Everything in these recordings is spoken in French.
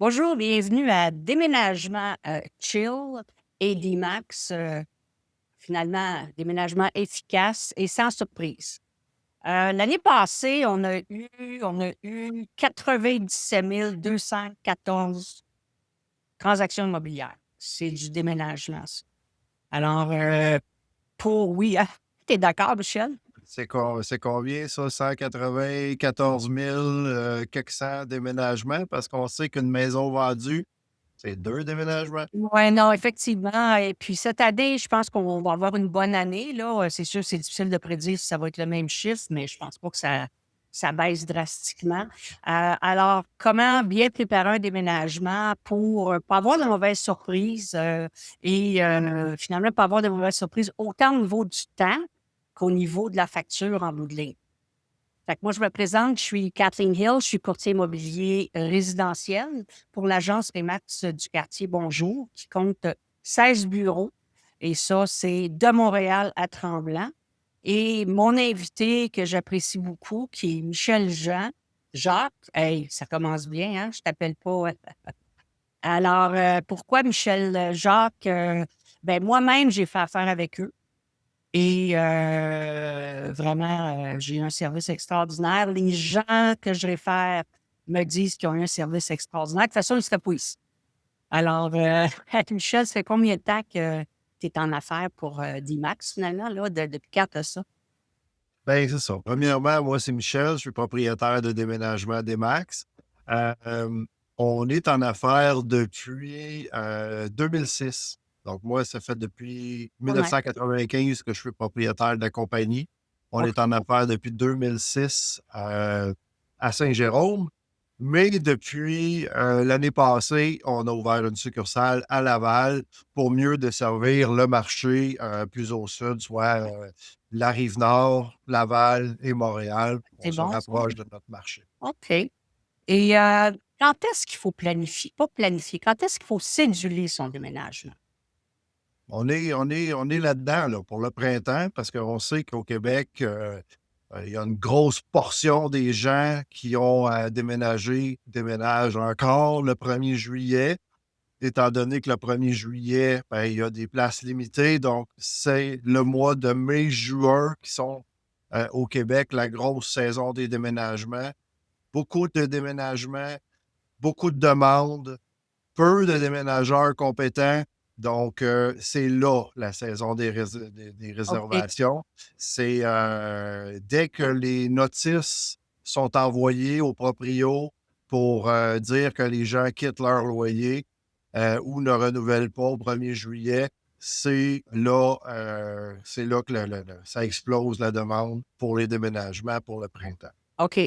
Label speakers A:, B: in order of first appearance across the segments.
A: Bonjour, bienvenue à Déménagement Chill et D-Max. Finalement, déménagement efficace et sans surprise. L'année passée, on a eu 97 214 transactions immobilières. C'est du déménagement, ça. Alors, oui, hein, tu es d'accord, Michel?
B: C'est combien ça? 194 000 quelques cents déménagements parce qu'on sait qu'une maison vendue, c'est deux déménagements.
A: Oui, non, effectivement. Et puis cette année, je pense qu'on va avoir une bonne année. Là. C'est sûr, c'est difficile de prédire si ça va être le même chiffre, mais je pense pas que ça baisse drastiquement. Alors, comment bien préparer un déménagement pour pas avoir de mauvaises surprises et finalement pas avoir de mauvaises surprises autant au niveau du temps qu'au niveau de la facture en bout de ligne. Fait que moi, je me présente, je suis Kathleen Hill, je suis courtier immobilier résidentiel pour l'agence Remax du quartier Bonjour, qui compte 16 bureaux. Et ça, c'est de Montréal à Tremblant. Et mon invité que j'apprécie beaucoup, qui est Michel Jacques. Hey, ça commence bien, hein? Je t'appelle pas. Alors, pourquoi Michel Jacques? Ben, moi-même, j'ai fait affaire avec eux. Et vraiment, j'ai eu un service extraordinaire. Les gens que je réfère me disent qu'ils ont eu un service extraordinaire. De toute façon, ils ne seraient pas ici. Alors, Michel, ça fait combien de temps que tu es en affaires pour D-Max, finalement, là, depuis quand tu ça?
B: Ben, c'est ça. Premièrement, moi, c'est Michel, je suis propriétaire de déménagement des Max. On est en affaires depuis 2006. Donc, moi, ça fait depuis
A: Ouais.
B: 1995 que je suis propriétaire de la compagnie. On
A: OK.
B: est en affaires depuis 2006 à Saint-Jérôme. Mais depuis l'année passée, on a ouvert une succursale à Laval pour mieux desservir le marché plus au sud, soit la Rive-Nord, Laval et Montréal. On
A: C'est
B: se
A: bon, ça?
B: rapproche de notre marché.
A: OK. Et quand est-ce qu'il faut planifier? Pas planifier, quand est-ce qu'il faut céduler son déménagement?
B: On est là-dedans là, pour le printemps parce qu'on sait qu'au Québec, il y a une grosse portion des gens qui ont déménagé, déménagent encore le 1er juillet, étant donné que le 1er juillet, ben, il y a des places limitées. Donc, c'est le mois de mai-juin qui sont au Québec la grosse saison des déménagements. Beaucoup de déménagements, beaucoup de demandes, peu de déménageurs compétents. Donc, c'est là la saison des
A: OK.
B: réservations. C'est dès que les notices sont envoyées aux proprios pour dire que les gens quittent leur loyer ou ne renouvellent pas au 1er juillet, c'est là que ça explose la demande pour les déménagements pour le printemps.
A: OK.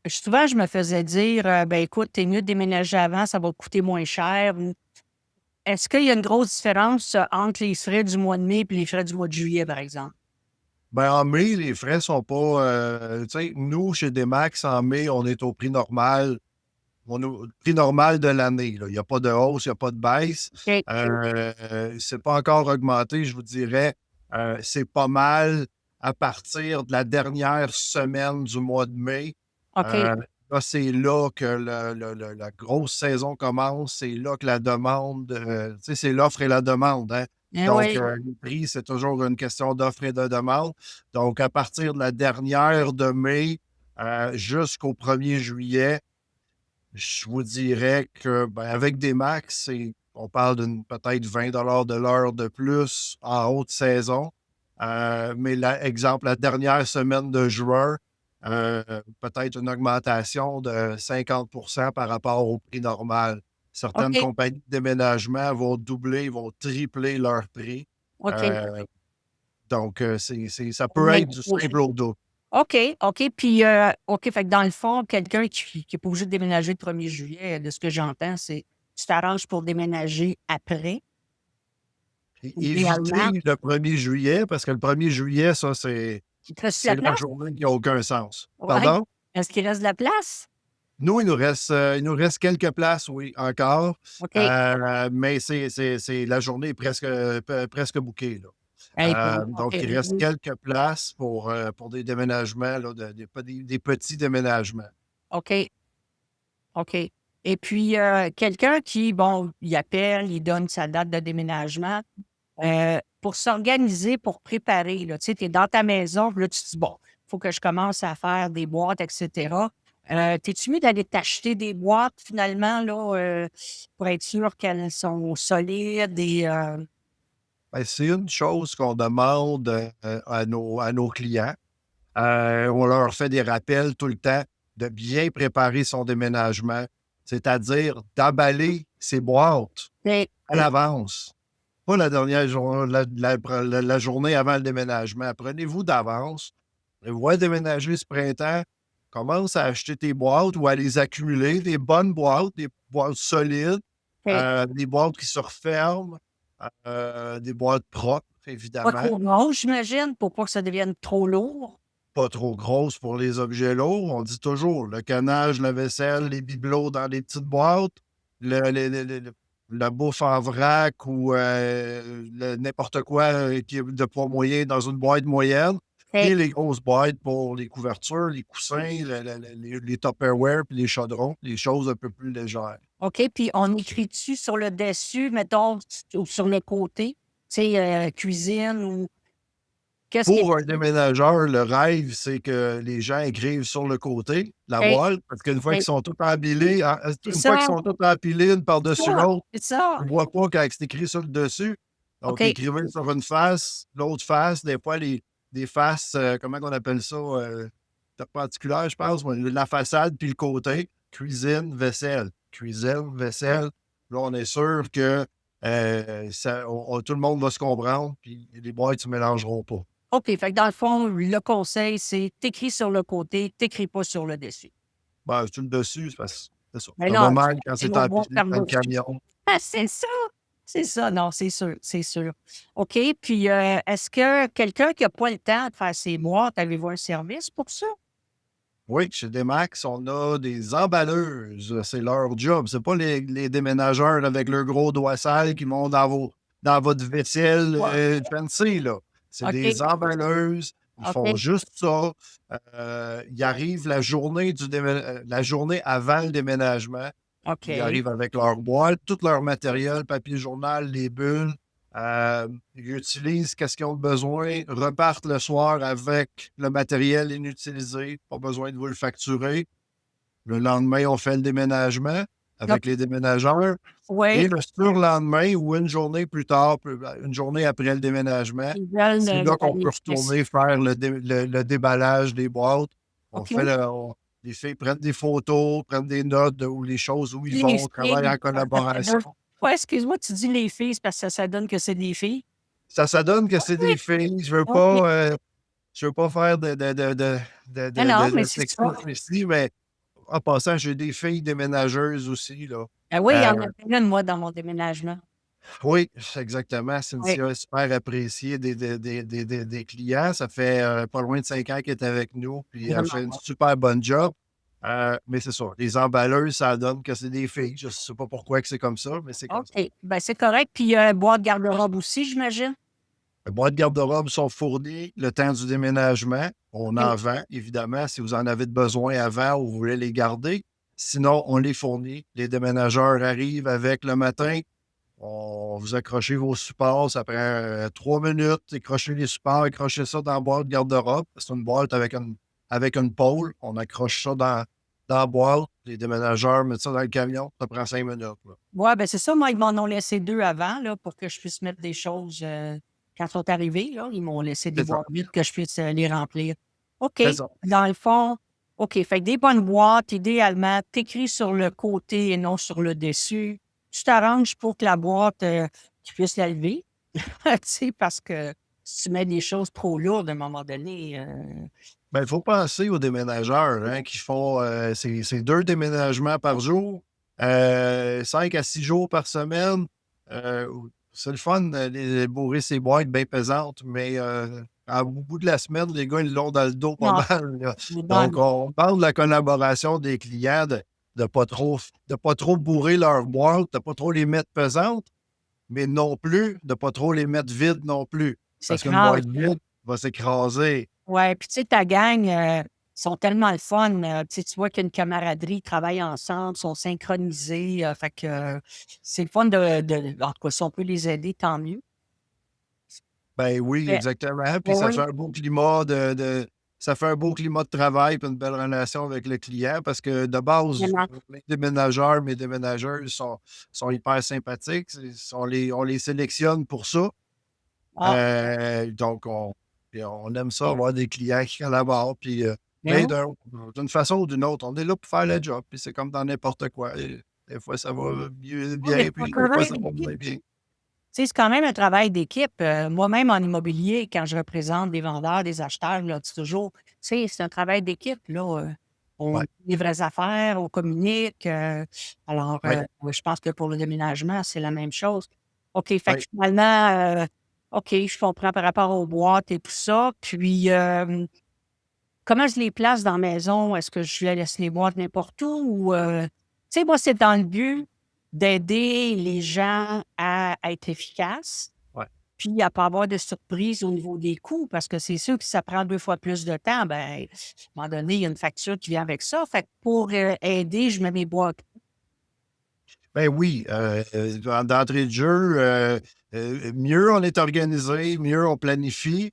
A: Souvent, je me faisais dire, ben écoute, t'es mieux de déménager avant, ça va te coûter moins cher. Est-ce qu'il y a une grosse différence entre les frais du mois de mai et les frais du mois de juillet, par exemple?
B: Ben, en mai, les frais sont pas. Tu sais, nous, chez Demax, en mai, on est au prix normal. On est au prix normal de l'année, là. Il n'y a pas de hausse, il n'y a pas de baisse.
A: OK.
B: C'est pas encore augmenté, je vous dirais. C'est pas mal à partir de la dernière semaine du mois de mai.
A: OK.
B: Euh, Là, c'est là que la grosse saison commence. C'est là que la demande, tu sais, c'est l'offre et la demande, hein.
A: Eh
B: Donc,
A: oui.
B: le prix, c'est toujours une question d'offre et de demande. Donc, à partir de la dernière de mai jusqu'au 1er juillet, je vous dirais que ben, avec des max, on parle d'une peut-être 20 de l'heure de plus en haute saison. Mais exemple, la dernière semaine de juin, peut-être une augmentation de 50 par rapport au prix normal. Certaines
A: OK.
B: compagnies de déménagement vont doubler, vont tripler leur prix.
A: OK.
B: Euh, donc, ça peut être du simple au double.
A: OK. OK. Puis, OK. Fait que dans le fond, quelqu'un qui n'est pas obligé de déménager le 1er juillet, de ce que j'entends, c'est tu t'arranges pour déménager après, idéalement.
B: Éviter le 1er juillet, parce que le 1er juillet, ça,
A: Il te reste la
B: c'est la
A: place?
B: journée qui n'a aucun sens.
A: Ouais.
B: Pardon?
A: Est-ce qu'il reste de la place?
B: Nous, il nous reste quelques places, oui, encore,
A: OK.
B: mais la journée est presque bouquée, là.
A: Hey,
B: Donc,
A: OK.
B: il reste quelques places pour des déménagements, là, des petits déménagements.
A: OK. OK. Et puis, quelqu'un qui, bon, il appelle, il donne sa date de déménagement pour s'organiser, pour préparer. Là. Tu sais, tu es dans ta maison, puis là, tu te dis, bon, il faut que je commence à faire des boîtes, etc. T'es-tu mieux d'aller t'acheter des boîtes, finalement, là, pour être sûr qu'elles sont solides et...
B: Ben, c'est une chose qu'on demande à nos clients. On leur fait des rappels tout le temps de bien préparer son déménagement, c'est-à-dire d'emballer ses boîtes
A: mais,
B: à l'avance. Pas la dernière journée, la journée avant le déménagement. Prenez-vous d'avance. Vous allez déménager ce printemps. Commence à acheter tes boîtes ou à les accumuler, des bonnes boîtes, des boîtes solides,
A: mais
B: des boîtes qui se referment, des boîtes propres,
A: pas
B: évidemment.
A: trop gros, j'imagine, pour pas que ça devienne trop lourd.
B: Pas trop grosses pour les objets lourds. On dit toujours le canage, la vaisselle, les bibelots dans les petites boîtes, la bouffe en vrac ou n'importe quoi qui est de poids moyen dans une boîte moyenne. Et
A: Mais,
B: les grosses boîtes pour les couvertures, les coussins, les Tupperware puis les chaudrons, les choses un peu plus légères.
A: OK, puis on écrit-tu sur le dessus, mettons, ou sur les côtés, tu sais, cuisine ou qu'est-ce qui est...
B: Pour un déménageur, le rêve, c'est que les gens écrivent sur le côté la
A: Hey,
B: boîte, parce qu'une fois qu'ils
A: hey,
B: sont tous empilés,
A: c'est
B: une fois qu'ils
A: ça,
B: sont tous empilés une
A: c'est
B: par-dessus
A: ça,
B: l'autre,
A: c'est ça.
B: tu ne vois pas quand c'est écrit sur le dessus. Donc,
A: OK.
B: écrivez sur une face, l'autre face, des fois, des faces, comment on appelle ça, perpendiculaires, je pense, ouais, la façade puis le côté, cuisine, vaisselle. Cuisine, vaisselle. Là, on est sûr que tout le monde va se comprendre, puis les boîtes ne se mélangeront pas.
A: OK, fait que dans le fond, le conseil, c'est t'écris sur le côté, t'écris pas sur le dessus.
B: Ben, sur le dessus, c'est parce c'est ça.
A: Mais
B: Ça va
A: non,
B: mal quand
A: c'est
B: c'est
A: nos bons
B: empilé
A: termes
B: dans le
A: dessus.
B: camion.
A: Ah, c'est ça, non, c'est sûr, c'est sûr. OK, puis est-ce que quelqu'un qui a pas le temps de faire ses boîtes, avez-vous un service pour ça?
B: Oui, chez Demax, on a des emballeuses. C'est leur job. C'est pas les déménageurs avec leur gros doigt sale qui vont dans votre vaisselle
A: Ouais.
B: fancy, là. C'est
A: OK,
B: des emballeuses. Ils font
A: OK,
B: juste ça. Ils arrivent la journée avant le déménagement. Ils
A: OK.
B: arrivent avec leur boîte, tout leur matériel, papier journal, les bulles. Ils utilisent qu'est-ce qu'ils ont besoin, repartent le soir avec le matériel inutilisé, pas besoin de vous le facturer. Le lendemain, on fait le déménagement
A: Donc,
B: avec les déménageurs.
A: oui,
B: Et le surlendemain ou une journée plus tard, une journée après le déménagement,
A: ils veulent
B: c'est là
A: le
B: qu'on
A: panier
B: peut
A: express.
B: retourner faire le déballage des boîtes. On fait
A: OK.
B: les filles prennent des photos, prennent des notes ou les choses où ils
A: Les
B: vont, travaillent en
A: filles, ça donne...
B: collaboration.
A: Ouais, excuse-moi, tu dis les filles, c'est parce que ça donne que c'est des filles?
B: Ça donne que c'est
A: OK,
B: des filles.
A: OK.
B: Je veux pas faire
A: Ah non, mais
B: de
A: c'est ça.
B: sexisme ici, mais en passant, j'ai des filles déménageuses aussi, là.
A: Ah oui, il y en
B: Euh,
A: a une, moi, dans mon déménagement.
B: oui, exactement.
A: Oui,
B: Cynthia est super appréciée des clients. Ça fait pas loin de 5 ans qu'elle est avec nous, puis elle fait
A: vraiment.
B: une super bonne job. Mais c'est ça. Les emballeuses, ça donne que c'est des filles. Je sais pas pourquoi que c'est comme ça, mais c'est comme ça.
A: OK. Ben, c'est correct. Puis, boîte garde-robe aussi, j'imagine?
B: Les boîtes de garde-robe sont fournies le temps du déménagement. On
A: OK.
B: en vend, évidemment, si vous en avez besoin avant ou vous voulez les garder. Sinon, on les fournit. Les déménageurs arrivent avec le matin. Vous accrochez vos supports. Ça prend 3 minutes. Accrochez les supports, accrochez ça dans la boîte de garde-robe. C'est une boîte avec une pôle. On accroche ça dans la boîte. Les déménageurs mettent ça dans le camion. Ça prend 5 minutes, là.
A: Ouais, ben, c'est ça. Moi, ils m'en ont laissé 2 avant, là, pour que je puisse mettre des choses, quand ils sont arrivés, là. Ils m'ont laissé des
B: C'est ça.
A: boîtes vides que je puisse, les remplir. OK.
B: C'est ça.
A: Dans le fond, OK. Fait que des bonnes boîtes, idéalement, t'écris sur le côté et non sur le dessus. Tu t'arranges pour que la boîte, tu puisses la lever. Tu sais, parce que si tu mets des choses trop lourdes, à un moment donné,
B: Ben, il faut penser aux déménageurs hein, qui font c'est 2 déménagements par jour, 5 à 6 jours par semaine. Euh, c'est le fun de bourrer ses boîtes bien pesantes, mais au bout de la semaine, les gars, ils l'ont dans le dos pas
A: non,
B: mal, là.
A: c'est
B: Donc,
A: bonne.
B: on parle de la collaboration des clients, de pas trop bourrer leurs boîtes, de pas trop les mettre pesantes, mais non plus de pas trop les mettre vides non plus.
A: C'est
B: Parce qu'une
A: grave.
B: boîte vide va s'écraser.
A: Ouais, puis tu sais, ta gang, sont tellement le fun. Tu vois qu'il y a une camaraderie, ils travaillent ensemble, sont synchronisés. Fait que c'est le fun en tout cas, si on peut les aider, tant mieux.
B: Ben oui,
A: Mais,
B: exactement. Puis
A: mais
B: ça fait
A: oui,
B: un beau climat ça fait un beau climat de travail puis une belle relation avec le client parce que de base,
A: vraiment.
B: mes déménageurs, mes déménageuses sont hyper sympathiques. On les sélectionne pour ça.
A: Ah,
B: Donc, puis on aime ça, avoir des clients qui collaborent. Puis,
A: mais
B: mais
A: oui.
B: d'une façon ou d'une autre, on est là pour faire le job. Puis c'est comme dans n'importe quoi. Des fois, ça va mieux
A: Oui, mais
B: bien,
A: c'est pas
B: puis des fois, ça
A: correct.
B: va moins bien.
A: Tu sais, c'est quand même un travail d'équipe. Moi-même, en immobilier, quand je représente des vendeurs, des acheteurs, là, c'est toujours, tu sais, c'est un travail d'équipe, là. On
B: Ouais,
A: dit les vraies affaires, on communique. Alors,
B: ouais,
A: ouais, je pense que pour le déménagement, c'est la même chose. OK, fait que
B: ouais.
A: finalement, OK, je comprends par rapport aux boîtes et tout ça. Puis, comment je les place dans la maison? Est-ce que je laisse les boîtes n'importe où ou, tu sais, moi, c'est dans le but d'aider les gens à être efficaces,
B: Ouais.
A: puis à pas avoir de surprise au niveau des coûts, parce que c'est sûr que si ça prend 2 fois plus de temps, ben, à un moment donné, il y a une facture qui vient avec ça. Fait que pour, aider, je mets mes boîtes.
B: Ben oui, d'entrée de jeu, mieux on est organisé, mieux on planifie,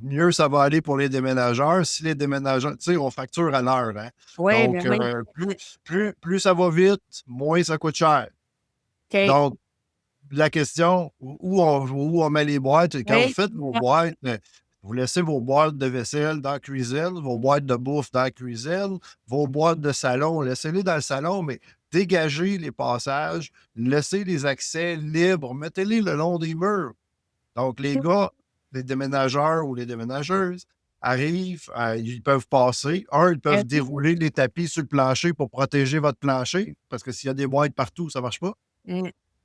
B: mieux ça va aller pour les déménageurs. Si les déménageurs, tu sais, on facture à l'heure, hein.
A: Oui,
B: Donc,
A: ben oui.
B: plus ça va vite, moins ça coûte cher.
A: OK.
B: Donc, la question, où on met les boîtes, quand vous
A: Oui.
B: faites vos boîtes, vous laissez vos boîtes de vaisselle dans la cuisine, vos boîtes de bouffe dans la cuisine, vos boîtes de salon, laissez-les dans le salon, mais dégagez les passages, laissez les accès libres, mettez-les le long des murs. Donc, les gars, les déménageurs ou les déménageuses arrivent, ils peuvent passer. Ils peuvent dérouler les tapis sur le plancher pour protéger votre plancher, parce que s'il y a des boîtes partout, ça ne marche pas.
A: Mmh.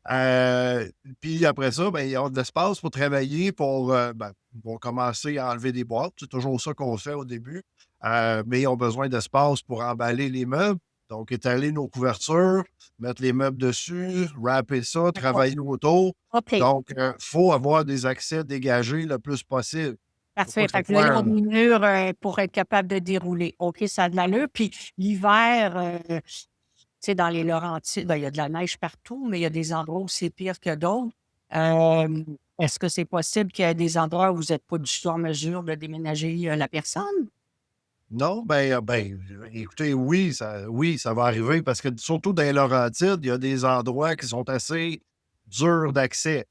B: Euh, Puis après ça, ben, ils ont de l'espace pour travailler, ils vont commencer à enlever des boîtes. C'est toujours ça qu'on fait au début. Mais ils ont besoin d'espace pour emballer les meubles. Donc, étaler nos couvertures, mettre les meubles dessus, wrapper ça,
A: D'accord.
B: travailler autour.
A: OK.
B: Donc, il faut avoir des accès dégagés le plus possible. Faut pas
A: Parfait.
B: que ça
A: Fait que le
B: soit
A: long des murs, pour être capable de dérouler. OK, ça a de l'allure. Puis l'hiver, tu sais, dans les Laurentides, ben, il y a de la neige partout, mais il y a des endroits où c'est pire que d'autres. Est-ce que c'est possible qu'il y ait des endroits où vous êtes pas du tout en mesure de déménager, la personne?
B: Non, écoutez, oui, ça va arriver parce que surtout dans les Laurentides, il y a des endroits qui sont assez durs d'accès.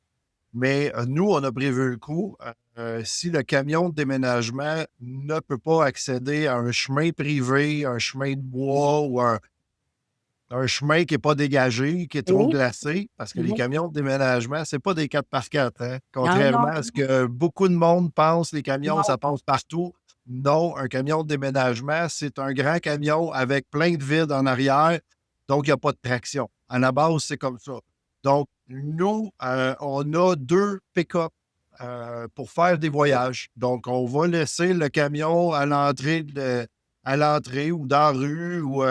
B: Mais nous, on a prévu le coup. Si le camion de déménagement ne peut pas accéder à un chemin privé, un chemin de bois ou un chemin qui n'est pas dégagé, qui est trop
A: Oui.
B: glacé, parce que les
A: Oui.
B: camions de déménagement, c'est pas des 4x4, hein.
A: Non,
B: Contrairement
A: non,
B: à ce que beaucoup de monde pense, les camions,
A: non.
B: ça passe partout. Non, un camion de déménagement, c'est un grand camion avec plein de vide en arrière, donc il n'y a pas de traction. À la base, c'est comme ça. Donc, nous, on a 2 pick-up pour faire des voyages. Donc, on va laisser le camion à l'entrée ou dans la rue ou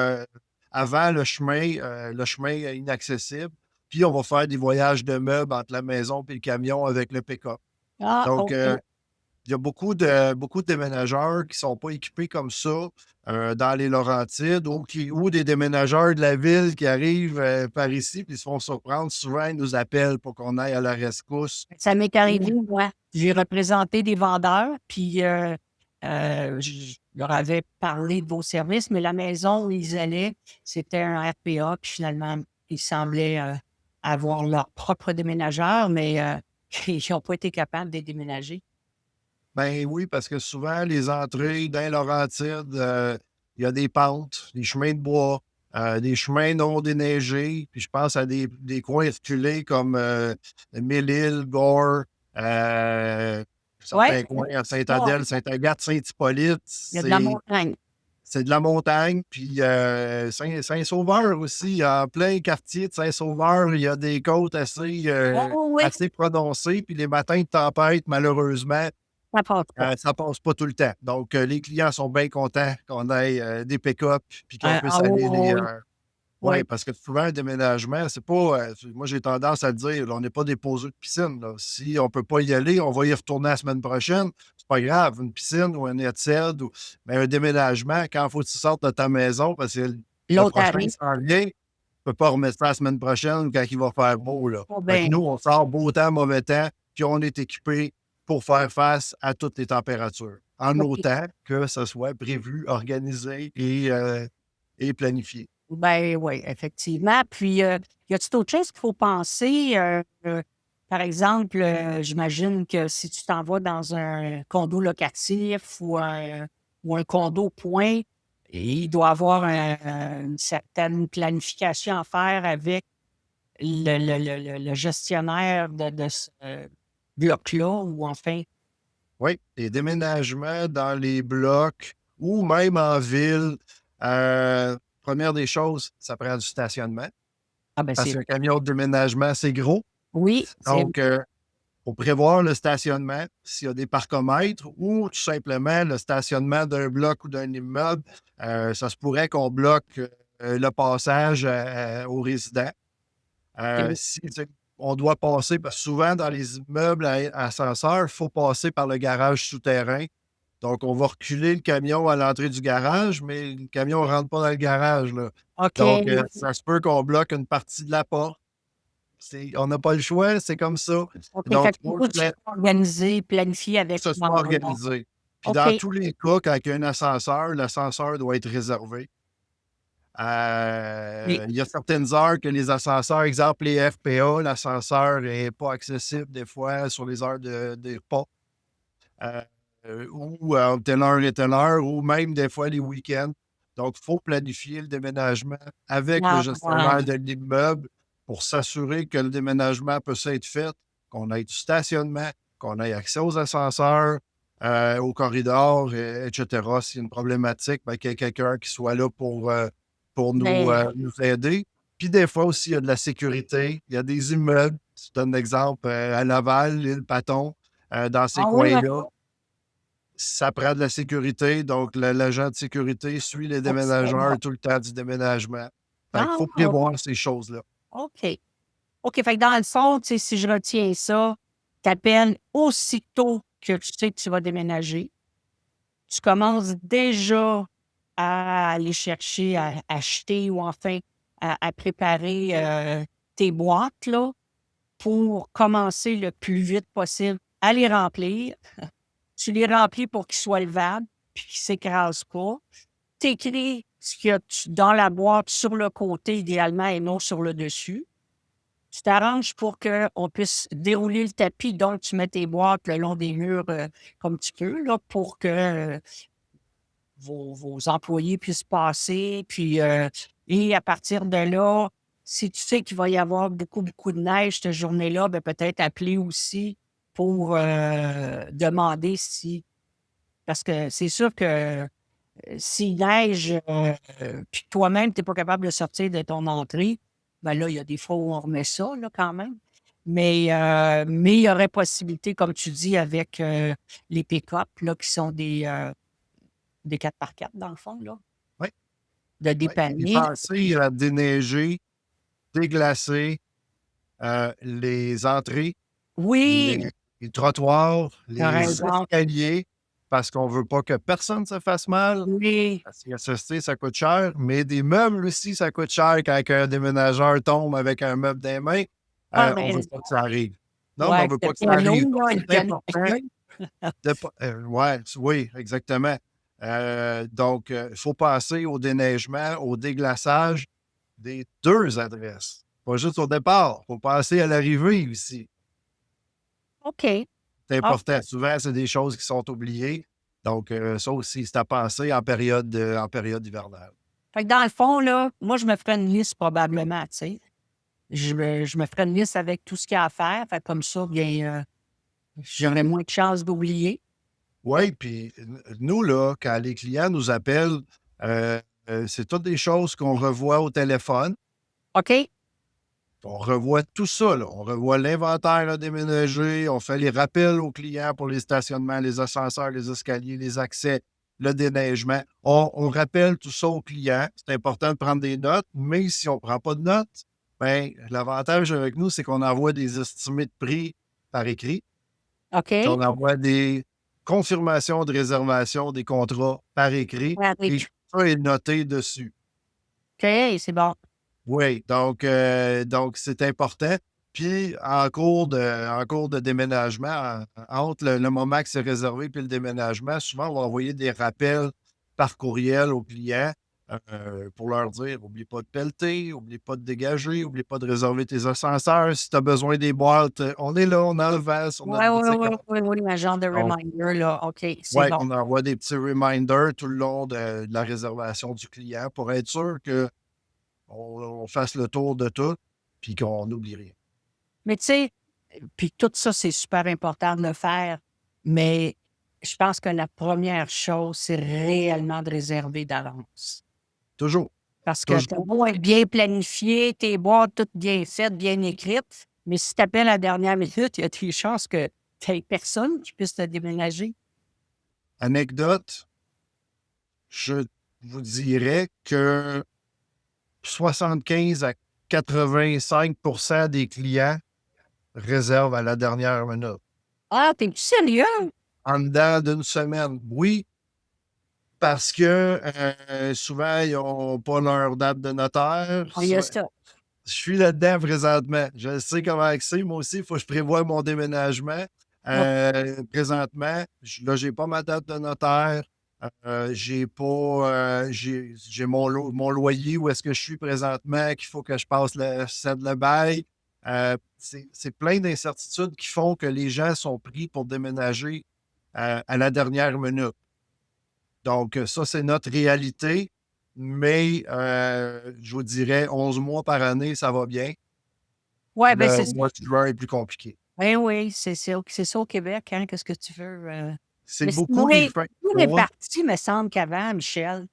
B: avant le chemin inaccessible. Puis, on va faire des voyages de meubles entre la maison et le camion avec le pick-up.
A: Ah,
B: Donc,
A: OK.
B: il y a beaucoup de déménageurs qui ne sont pas équipés comme ça dans les Laurentides ou des déménageurs de la ville qui arrivent par ici puis ils se font surprendre. Souvent, ils nous appellent pour qu'on aille à la rescousse.
A: Ça m'est arrivé, moi. J'ai représenté des vendeurs, puis, je leur avais parlé de vos services, mais la maison où ils allaient, c'était un RPA, puis finalement, ils semblaient, avoir leur propre déménageur, mais, ils n'ont pas été capables de les déménager.
B: Ben oui, parce que souvent, les entrées dans les Laurentides, il y a des pentes, des chemins de bois, des chemins non déneigés. Puis je pense à des coins reculés comme Mille-Îles, Gore,
A: Ouais,
B: certains coins à
A: ouais,
B: Saint-Adèle, Saint-Agathe, Saint-Hippolyte.
A: il y a de la montagne.
B: C'est de la montagne. Puis Saint-Sauveur aussi, en plein quartier de Saint-Sauveur, il y a des côtes
A: Oh oui,
B: assez prononcées. Puis les matins de tempête, malheureusement,
A: ça passe pas.
B: ça passe pas tout le temps. Donc, les clients sont bien contents qu'on ait des pick-up puis qu'on puisse
A: Ah oui,
B: aller
A: oui,
B: oui,
A: oui.
B: parce que souvent, un déménagement, c'est pas. Moi, j'ai tendance à le dire, là, on n'est pas des poseux de piscine, là. Si on peut pas y aller, on va y retourner la semaine prochaine. c'est pas grave, une piscine ou un headset, mais un déménagement, quand il faut que tu sortes de ta maison parce que le
A: L'autre
B: prochain
A: arrive.
B: s'en vient, tu peux pas remettre ça la semaine prochaine quand il va faire beau, là.
A: Oh,
B: Fait que
A: ben,
B: nous, on sort beau temps, mauvais temps, puis on est équipé pour faire face à toutes les températures, en
A: OK.
B: autant que ce soit prévu, organisé et planifié.
A: Ben oui, effectivement. Puis, y a-t-il d'autres choses qu'il faut penser? Par exemple, j'imagine que si tu t'en vas dans un condo locatif ou un condo point, il doit avoir une certaine planification à faire avec le gestionnaire de ce bloc-là ou enfin.
B: Oui, les déménagements dans les blocs ou même en ville, première des choses, ça prend du stationnement
A: Ah ben
B: parce
A: c'est
B: qu'un camion de déménagement, c'est gros.
A: oui, c'est
B: Donc, faut prévoir le stationnement s'il y a des parcomètres ou tout simplement le stationnement d'un bloc ou d'un immeuble. Ça se pourrait qu'on bloque le passage aux résidents.
A: c'est-
B: Si tu sais, on doit passer, parce que souvent dans les immeubles à ascenseur, il faut passer par le garage souterrain. Donc, on va reculer le camion à l'entrée du garage, mais le camion ne rentre pas dans le garage, là. Donc,
A: OK.
B: ça se peut qu'on bloque une partie de la porte. On n'a pas le choix, c'est comme ça.
A: OK. Fait
B: Donc,
A: que faut que tu sois organisé, planifié avec
B: ça soit organisé. Puis
A: OK.
B: dans tous les cas, quand il y a un ascenseur, l'ascenseur doit être réservé.
A: Oui.
B: Il y a certaines heures que les ascenseurs, exemple les FPA, l'ascenseur n'est pas accessible des fois sur les heures des repas. Euh, ou telle heure et telle heure, ou même des fois les week-ends. Donc, il faut planifier le déménagement avec le
A: Ah,
B: gestionnaire
A: ouais.
B: de l'immeuble pour s'assurer que le déménagement peut être fait, qu'on ait du stationnement, qu'on ait accès aux ascenseurs, aux corridors, etc. S'il y a une problématique, ben, qu'il y ait quelqu'un qui soit là pour
A: Ben,
B: nous aider. Puis des fois aussi, il y a de la sécurité. Il y a des immeubles. Je donne l'exemple à Laval, l'île Paton, dans ces
A: ah oui, ouais.
B: coins-là ça prend de la sécurité, donc l'agent de sécurité suit les déménageurs tout le temps du déménagement. Fait qu'il
A: Ah,
B: faut prévoir ces choses-là.
A: OK. OK. Fait que dans le fond, tu sais, si je retiens ça, tu appelles aussitôt que tu sais que tu vas déménager. Tu commences déjà à aller chercher, à acheter ou enfin à préparer tes boîtes là, pour commencer le plus vite possible à les remplir. Tu les remplis pour qu'ils soient levables puis qu'ils ne s'écrasent pas. Tu écris ce qu'il y a dans la boîte sur le côté idéalement et non sur le dessus. Tu t'arranges pour qu'on puisse dérouler le tapis, donc tu mets tes boîtes le long des murs comme tu peux, là, pour que vos employés puissent passer. Puis, et à partir de là, si tu sais qu'il va y avoir beaucoup, beaucoup de neige cette journée-là, ben, peut-être appeler aussi pour demander si. Parce que c'est sûr que s'il neige, puis que toi-même, tu n'es pas capable de sortir de ton entrée, ben là, il y a des fois où on remet ça, là, quand même. Mais il y aurait possibilité, comme tu dis, avec les pick-up, là, qui sont des 4x4 dans le fond, là,
B: Oui,
A: de
B: oui. Puis
A: dépanner.
B: penser à déneiger, déglacer les entrées,
A: Oui,
B: les trottoirs,
A: tu as
B: les
A: raison.
B: escaliers, parce qu'on ne veut pas que personne se fasse mal.
A: Oui.
B: Parce que SST, ça coûte cher, mais des meubles aussi, ça coûte cher quand un déménageur tombe avec un meuble dans les mains.
A: Ah,
B: On ne veut
A: ben,
B: pas que ça arrive. Non, mais on
A: ouais,
B: ne veut
A: le
B: pas que ça
A: piano,
B: arrive. Donc,
A: là, le
B: c'est
A: piano.
B: important ouais, oui, exactement. Donc, il faut passer au déneigement, au déglaçage des deux adresses. Pas juste au départ, il faut passer à l'arrivée aussi.
A: OK.
B: C'est
A: Ah,
B: important. Souvent, c'est des choses qui sont oubliées. Donc, ça aussi, c'est à penser en période hivernale.
A: fait que dans le fond, là, moi, je me ferais une liste probablement, tu sais. Je me ferais une liste avec tout ce qu'il y a à faire. Fait que comme ça, bien, j'aurais moins de chances d'oublier.
B: Oui, puis nous, là, quand les clients nous appellent, euh, c'est toutes des choses qu'on revoit au téléphone.
A: OK?
B: On revoit tout ça, là. On revoit l'inventaire à déménager, on fait les rappels aux clients pour les stationnements, les ascenseurs, les escaliers, les accès, le déneigement. On rappelle tout ça aux clients. C'est important de prendre des notes, mais si on ne prend pas de notes, ben, l'avantage avec nous, c'est qu'on envoie des estimés de prix par écrit. Puis
A: OK?
B: on envoie des confirmation de réservation des contrats par écrit et
A: Pratique.
B: tout ça est noté dessus.
A: OK, c'est bon.
B: Oui, donc c'est important. Puis en cours de déménagement, entre le moment que c'est réservé puis le déménagement, souvent, on va envoyer des rappels par courriel aux clients pour leur dire oublie pas de pelleter, oublie pas de dégager, oublie pas de réserver tes ascenseurs. Si tu as besoin des boîtes, on est là, on a le vent sur
A: Oui,
B: notre
A: oui,
B: boutique.
A: oui, oui, oui, un genre de
B: Donc,
A: reminder, là. OK, c'est
B: ouais,
A: bon.
B: on envoie des petits reminders tout le long de la réservation du client pour être sûr que on fasse le tour de tout puis qu'on n'oublie rien.
A: Mais tu sais, puis tout ça, c'est super important de le faire, mais je pense que la première chose, c'est réellement de réserver d'avance.
B: Toujours,
A: Parce que tu
B: toujours.
A: beau être bien planifié, tes boîtes toutes bien faites, bien écrites, mais si tu appelles à la dernière minute, il y a des chances que tu aies personne qui puisse te déménager.
B: Anecdote, je vous dirais que 75 à 85 des clients réservent à la dernière minute.
A: Ah, t'es-tu sérieux?
B: En dedans d'une semaine, oui, parce que souvent, ils n'ont pas leur date de notaire.
A: Ah, il y a ça.
B: Je suis là-dedans présentement. Je sais comment c'est. Moi aussi, il faut que je prévoie mon déménagement.
A: OK.
B: Présentement, là, j'ai pas ma date de notaire. J'ai pas. J'ai mon loyer où est-ce que je suis présentement, qu'il faut que je passe le bail. C'est plein d'incertitudes qui font que les gens sont pris pour déménager à la dernière minute. Donc, ça, c'est notre réalité. Mais je vous dirais, 11 mois par année, ça va bien.
A: Ouais, ben
B: Le
A: c'est ça.
B: mois de juin est plus compliqué.
A: Ben oui, c'est ça au Québec, hein, qu'est-ce que tu veux?
B: C'est
A: Mais c'est
B: beaucoup les fins
A: plus
B: de mois.
A: réparti, me semble, qu'avant, Michel.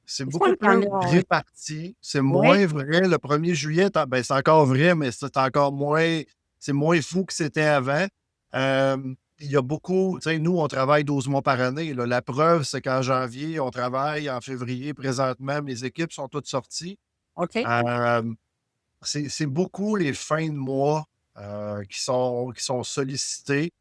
B: C'est
A: Des fois,
B: beaucoup
A: il y en
B: plus
A: a,
B: réparti. C'est
A: oui,
B: moins vrai. Le 1er juillet, ben, c'est encore vrai, mais c'est encore moins. C'est moins fou que c'était avant. Il y a beaucoup. Tu sais, nous, on travaille 12 mois par année. Là. La preuve, c'est qu'en janvier, on travaille. En février, présentement, mes équipes sont toutes sorties.
A: OK.
B: Euh, c'est beaucoup les fins de mois qui sont sollicitées.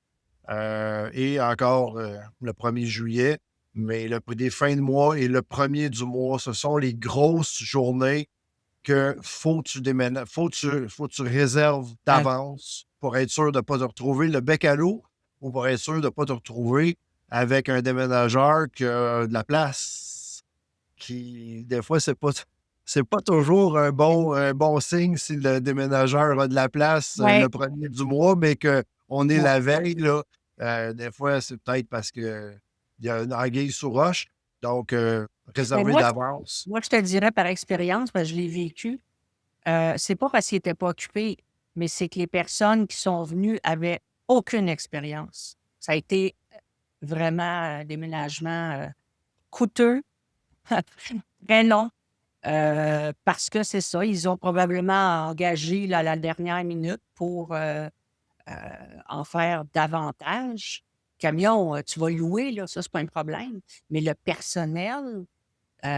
B: Et encore le 1er juillet, mais des fins de mois et le 1er du mois, ce sont les grosses journées que faut que tu déménages, faut que tu réserves
A: Euh,
B: d'avance pour être sûr de ne pas te retrouver le bec à l'eau ou pour être sûr de ne pas te retrouver avec un déménageur qui a de la place, qui, des fois, c'est pas toujours un bon signe si le déménageur a de la place
A: ouais.
B: le 1er du mois, mais qu'on est
A: Ouais.
B: la veille, là, des fois, c'est peut-être parce que il y a une anguille sous roche. Donc,
A: Ben
B: réserver
A: moi,
B: d'avance.
A: je te dirais par expérience, parce que je l'ai vécu, c'est pas parce qu'ils n'étaient pas occupés, mais c'est que les personnes qui sont venues avaient aucune expérience. Ça a été vraiment un déménagement coûteux, très long, parce que c'est ça, ils ont probablement engagé là, à la dernière minute pour euh, en faire davantage. Camion, tu vas louer, là, ça, c'est pas un problème. Mais le personnel,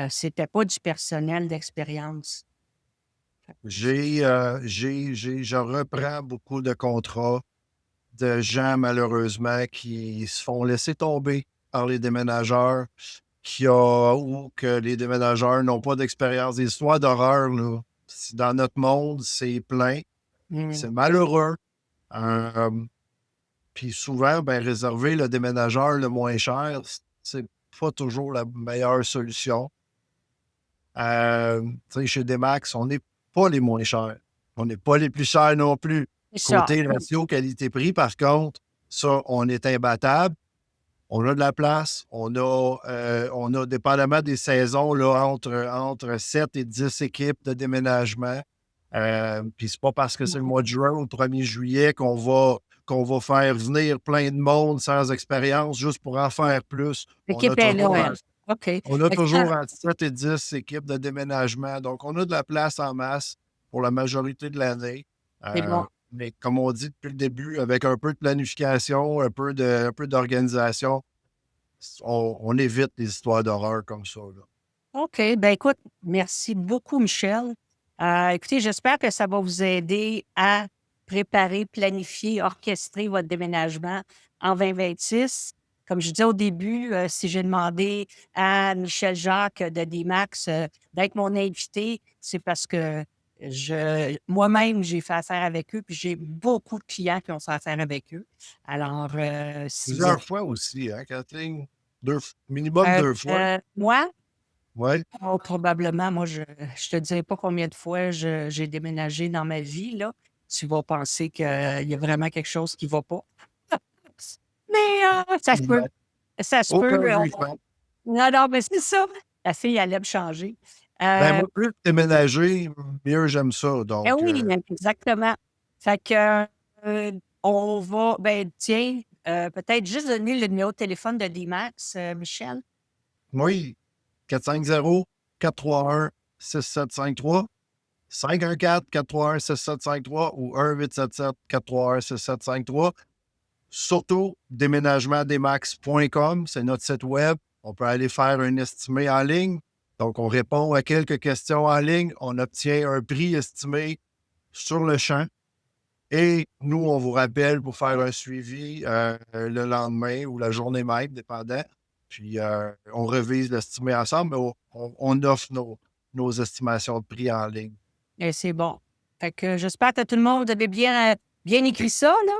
A: c'était pas du personnel d'expérience.
B: Je reprends beaucoup de contrats de gens, malheureusement, qui se font laisser tomber par les déménageurs, ou que les déménageurs n'ont pas d'expérience. Des histoires d'horreur, là. Dans notre monde, c'est plein.
A: Mmh.
B: C'est malheureux. Euh, Puis souvent, ben, réserver le déménageur le moins cher, c'est pas toujours la meilleure solution. Tu sais, chez Demax, on n'est pas les moins chers. On n'est pas les plus chers non plus.
A: C'est ça.
B: Côté ratio qualité-prix, par contre, ça, on est imbattable. On a de la place. On a dépendamment des saisons, là, entre 7 et 10 équipes de déménagement. Puis c'est pas parce que c'est le mois de juin ou le 1er juillet qu'on va faire venir plein de monde sans expérience juste pour en faire plus.
A: L'équipe est là, elle. OK.
B: On a
A: Fait que
B: toujours entre 7 et 10 équipes de déménagement. Donc, on a de la place en masse pour la majorité de l'année.
A: c'est bon.
B: Mais comme on dit depuis le début, avec un peu de planification, un peu d'organisation, on évite des histoires d'horreur comme ça, là.
A: OK. Ben écoute, merci beaucoup, Michel. Écoutez, j'espère que ça va vous aider à préparer, planifier, orchestrer votre déménagement en 2026. comme je disais au début, si j'ai demandé à Michel Jacques de D-Max d'être mon invité, c'est parce que moi-même, j'ai fait affaire avec eux, puis j'ai beaucoup de clients qui ont fait affaire avec eux. Alors, si vous
B: Plusieurs
A: êtes...
B: fois aussi, hein, Kathleen? Minimum 2 fois.
A: Moi,
B: Oui.
A: oh, probablement, moi, je te dirai pas combien de fois j'ai déménagé dans ma vie, là. Tu vas penser qu'il y a vraiment quelque chose qui va pas. Mais ça se peut. Ça se peut.
B: Aucun jugement.
A: Non, non, mais c'est ça. La fille, elle aime changer.
B: Ben,
A: Euh,
B: moi, plus déménager, mieux j'aime ça.
A: eh
B: Donc,
A: oui, exactement. Fait que, on va, ben, tiens, peut-être juste donner le numéro de téléphone de D-Max, Michel.
B: oui, 450-431-6753, 514-431-6753 ou 1-877-431-6753. Surtout, déménagementdemax.com, c'est notre site web. On peut aller faire un estimé en ligne. Donc, on répond à quelques questions en ligne. On obtient un prix estimé sur le champ. Et nous, on vous rappelle pour faire un suivi le lendemain ou la journée même, dépendant. Puis, on revise l'estimé ensemble, mais on offre nos estimations de prix en ligne.
A: Et c'est bon. Fait que j'espère que tout le monde avait bien écrit ça, là.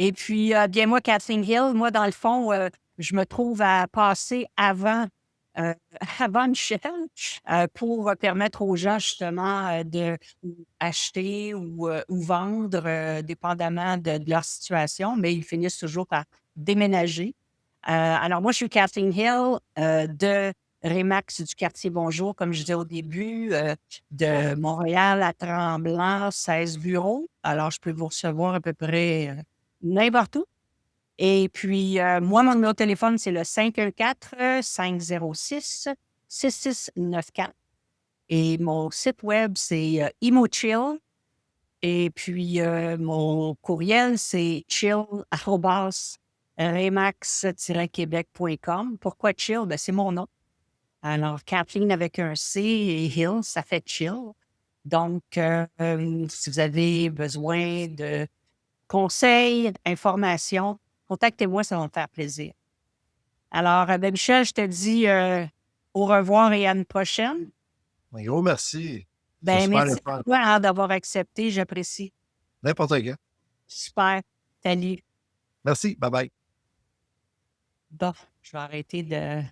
A: Et puis, bien moi, Kathleen Hill, moi, dans le fond, je me trouve à passer euh, avant Michel pour permettre aux gens, justement, de acheter ou vendre, dépendamment de leur situation, mais ils finissent toujours par déménager. Alors, moi, je suis Kathleen Hill de Remax du quartier Bonjour, comme je disais au début, de Montréal à Tremblant, 16 bureaux. Alors, je peux vous recevoir à peu près n'importe où. Et puis, moi, mon numéro de téléphone, c'est le 514-506-6694. Et mon site web, c'est ImoChill. Et puis, mon courriel, c'est chill@remax-québec.com. Pourquoi chill? Ben, c'est mon nom. Alors, Kathleen avec un C et Hill, ça fait chill. Donc, si vous avez besoin de conseils, informations, contactez-moi, ça va me faire plaisir. Alors, ben, Michel, je te dis au revoir et à une prochaine.
B: Un gros merci. C'est
A: Ben,
B: super le
A: merci à
B: fun.
A: toi hein, d'avoir accepté, j'apprécie.
B: N'importe quand.
A: Super. Salut.
B: Merci. Bye bye.
A: Bon, je vais arrêter de